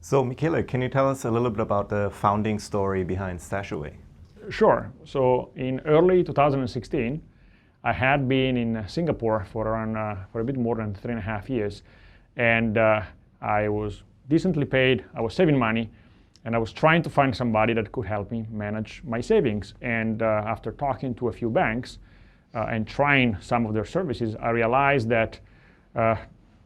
So, Michele, can you tell us a little bit about the founding story behind StashAway? Sure. So in early 2016, I had been in Singapore for a bit more than 3.5 years, and I was decently paid. I was saving money, and I was trying to find somebody that could help me manage my savings. And after talking to a few banks and trying some of their services, I realized that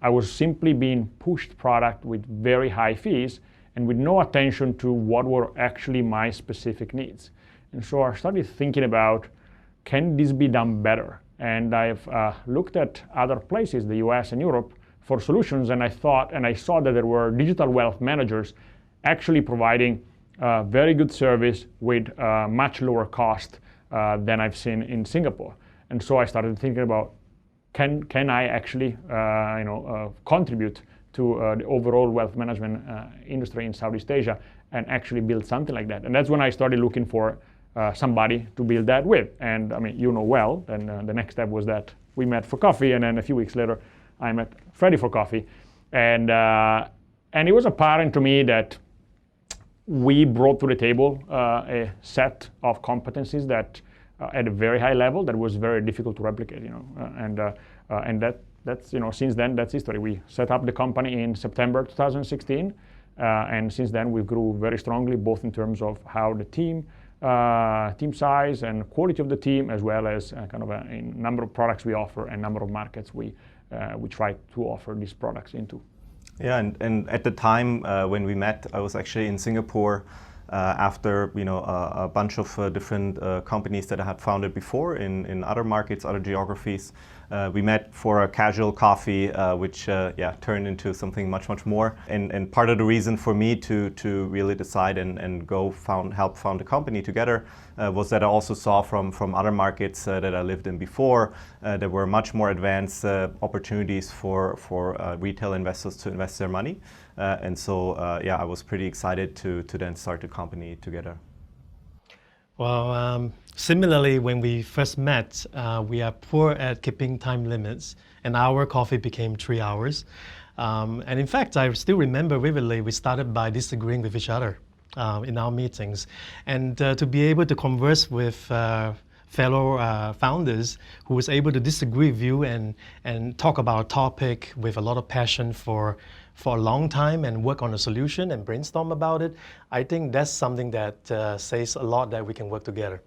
I was simply being pushed product with very high fees and with no attention to what were actually my specific needs. And so I started thinking about, can this be done better? And I've looked at other places, the US and Europe, for solutions, and I saw that there were digital wealth managers actually providing very good service with much lower cost than I've seen in Singapore. And so I started thinking about, can I actually contribute to the overall wealth management industry in Southeast Asia and actually build something like that? And that's when I started looking for somebody to build that with. And I mean, you know well, and the next step was that we met for coffee, and then a few weeks later, I met Freddy for coffee. And it was apparent to me that we brought to the table a set of competencies that at a very high level that was very difficult to replicate, and that's since then, that's history. We set up the company in September 2016, and since then we grew very strongly, both in terms of how the team size and quality of the team, as well as a number of products we offer and number of markets we try to offer these products into. Yeah, and at the time when we met, I was actually in Singapore after a bunch of different companies that I had founded before in other markets, other geographies. We met for a casual coffee, which turned into something much more. And part of the reason for me to really decide and go help found a company together was that I also saw from other markets that I lived in before, there were much more advanced opportunities for retail investors to invest their money. And so I was pretty excited to then start the company together. Well, similarly, when we first met, we are poor at keeping time limits. An hour coffee became 3 hours. And in fact, I still remember vividly, we started by disagreeing with each other in our meetings. And to be able to converse with fellow founders who was able to disagree with you and talk about a topic with a lot of passion for a long time and work on a solution and brainstorm about it, I think that's something that says a lot that we can work together.